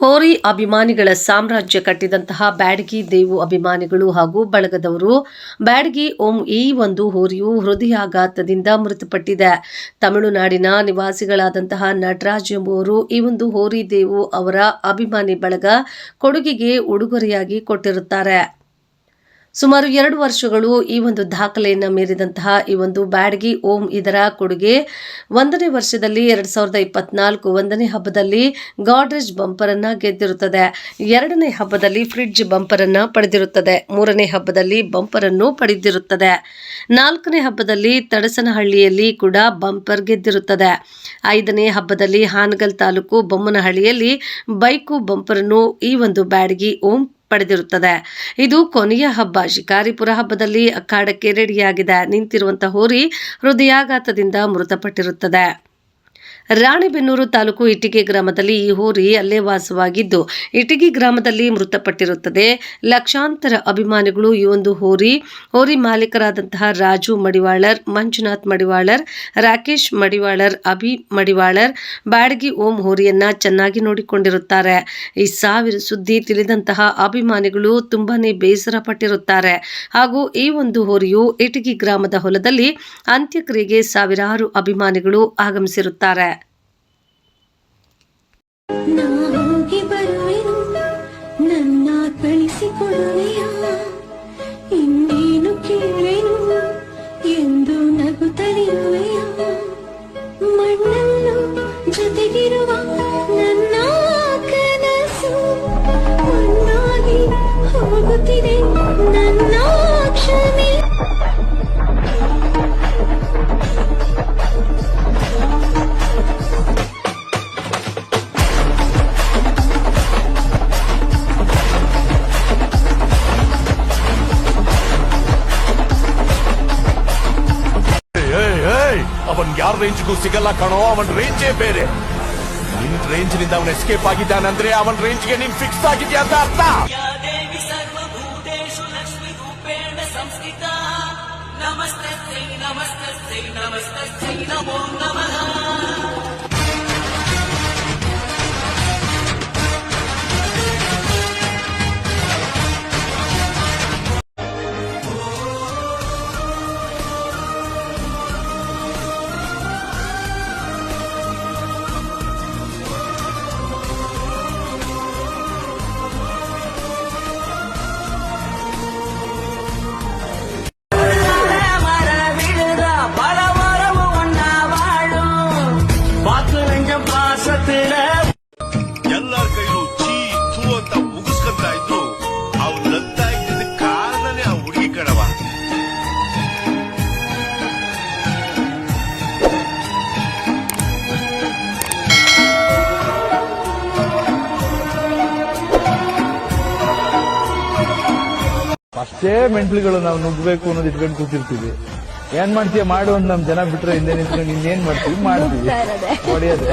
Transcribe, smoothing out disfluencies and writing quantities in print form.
ಹೋರಿ ಅಭಿಮಾನಿಗಳ ಸಾಮ್ರಾಜ್ಯ ಕಟ್ಟಿದಂತಹ ಬ್ಯಾಡಗಿ ದೇವು ಅಭಿಮಾನಿಗಳು ಹಾಗೂ ಬಳಗದವರು ಬ್ಯಾಡಗಿ ಓಂ ಈ ಒಂದು ಹೋರಿಯು ಹೃದಯಾಘಾತದಿಂದ ಮೃತಪಟ್ಟಿದೆ. ತಮಿಳುನಾಡಿನ ನಿವಾಸಿಗಳಾದಂತಹ ನಟರಾಜ್ ಎಂಬುವರು ಈ ಒಂದು ಹೋರಿ ದೇವು ಅವರ ಅಭಿಮಾನಿ ಬಳಗ ಕೊಡುಗೆಗೆ ಉಡುಗೊರೆಯಾಗಿ ಕೊಟ್ಟಿರುತ್ತಾರೆ. ಸುಮಾರು 2 ವರ್ಷಗಳು ಈ ಒಂದು ದಾಖಲೆಯನ್ನು ಮೀರಿದಂತಹ ಈ ಒಂದು ಬ್ಯಾಡಗಿ ಓಂ ಇದರ ಕೊಡುಗೆ 1ನೇ ವರ್ಷದಲ್ಲಿ 2024 1ನೇ ಹಬ್ಬದಲ್ಲಿ ಗಾಡ್ರೇಜ್ ಬಂಪರ್ ಅನ್ನ ಗೆದ್ದಿರುತ್ತದೆ. 2ನೇ ಹಬ್ಬದಲ್ಲಿ ಫ್ರಿಡ್ಜ್ ಬಂಪರ್ ಅನ್ನ ಪಡೆದಿರುತ್ತದೆ. 3ನೇ ಹಬ್ಬದಲ್ಲಿ ಬಂಪರ್ ಅನ್ನು ಪಡೆದಿರುತ್ತದೆ. 4ನೇ ಹಬ್ಬದಲ್ಲಿ ತಡಸನಹಳ್ಳಿಯಲ್ಲಿ ಕೂಡ ಬಂಪರ್ ಗೆದ್ದಿರುತ್ತದೆ. 5ನೇ ಹಬ್ಬದಲ್ಲಿ ಹಾನಗಲ್ ತಾಲೂಕು ಬೊಮ್ಮನಹಳ್ಳಿಯಲ್ಲಿ ಬೈಕು ಬಂಪರ್ ಅನ್ನು ಈ ಒಂದು ಬ್ಯಾಡಗಿ ಓಂ ಪಡೆದಿರುತ್ತದೆ. ಇದು ಕೊನೆಯ ಹಬ್ಬ. ಶಿಕಾರಿಪುರ ಹಬ್ಬದಲ್ಲಿ ಅಖಾಡಕ್ಕೆ ರೆಡಿಯಾಗಿದೆ. ನಿಂತಿರುವಂತಹ ಹೋರಿ ಹೃದಯಾಘಾತದಿಂದ ಮೃತಪಟ್ಟಿರುತ್ತದೆ. ರಾಣೆಬೆನ್ನೂರು ತಾಲೂಕು ಇಟಿಗಿ ಗ್ರಾಮದಲ್ಲಿ ಈ ಹೋರಿ ಅಲ್ಲೇ ವಾಸವಾಗಿದ್ದು ಇಟಿಗಿ ಗ್ರಾಮದಲ್ಲಿ ಮೃತಪಟ್ಟಿರುತ್ತದೆ. ಲಕ್ಷಾಂತರ ಅಭಿಮಾನಿಗಳು ಈ ಒಂದು ಹೋರಿ ಮಾಲೀಕರಾದಂತಹ ರಾಜು ಮಡಿವಾಳರ್, ಮಂಜುನಾಥ್ ಮಡಿವಾಳರ್, ರಾಕೇಶ್ ಮಡಿವಾಳರ್, ಅಭಿ ಮಡಿವಾಳರ್ ಬ್ಯಾಡಗಿ ಓಂ ಹೋರಿಯನ್ನ ಚೆನ್ನಾಗಿ ನೋಡಿಕೊಂಡಿರುತ್ತಾರೆ. ಈ ಸಾವಿರ ಸುದ್ದಿ ತಿಳಿದಂತಹ ಅಭಿಮಾನಿಗಳು ತುಂಬಾನೇ ಬೇಸರ ಪಟ್ಟಿರುತ್ತಾರೆ. ಹಾಗೂ ಈ ಒಂದು ಹೋರಿಯು ಇಟಗಿ ಗ್ರಾಮದ ಹೊಲದಲ್ಲಿ ಅಂತ್ಯಕ್ರಿಯೆಗೆ ಸಾವಿರಾರು ಅಭಿಮಾನಿಗಳು ಆಗಮಿಸಿರುತ್ತಾರೆ. ಹೋಗಿ ಬರುವೆನು ನನ್ನ ಕಳಿಸಿಕೊಡುವೆಯ ಇನ್ನೇನು ಕೇಳೆನು ಎಂದು ನಗುತ್ತಲಿರುವೆಯ ಮಣ್ಣನ್ನು ಜೊತೆಗಿರುವ ನನ್ನ ಕನಸು ಮಣ್ಣಾಗಿ ಹೋಗುತ್ತಿದೆ ನನ್ನ ಕ್ಷಮೆ. ಅವನ್ ಯಾರ ರೇಂಜ್ಗೂ ಸಿಗಲ್ಲ ಕಣೋ. ಅವನ್ ರೇಂಜೇ ಬೇರೆ. ನಿನ್ ರೇಂಜ್ ನಿಂದ ಅವನ್ ಎಸ್ಕೇಪ್ ಆಗಿದ್ದಾನಂದ್ರೆ ಅವನ್ ರೇಂಜ್ಗೆ ನೀನ್ ಫಿಕ್ಸ್ ಆಗಿದ್ಯಾ ಅಂತ ಅರ್ಥ. ಎಲ್ಲರ ಕೈಲೂ ಚೀ ಥೂ ಅಂತ ಮುಗಿಸ್ಕೊಂತ ಇದ್ರು ಅವ್ರು ಲಗ್ತಾ ಇದ್ದಿದ್ದ ಕಾರಣನೇ ಆ ಹುಡುಗಿ ಕಣವ. ಅಷ್ಟೇ ಮೆಂಟ್ಲಿಗಳು ನಾವು ನುಗ್ಗಬೇಕು ಅನ್ನೋದು ಇಟ್ಕೊಂಡು ಕೂತಿರ್ತೀವಿ. ಏನ್ ಮಾಡ್ತೀಯ ಮಾಡು ಅಂತ ನಮ್ ಜನ ಬಿಟ್ರೆ ಹಿಂದೆ ನಿಂತ್ಕೊಂಡು ಇನ್ನೇನ್ ಮಾಡ್ತೀವಿ ಹೊಡೆಯೋದೆ.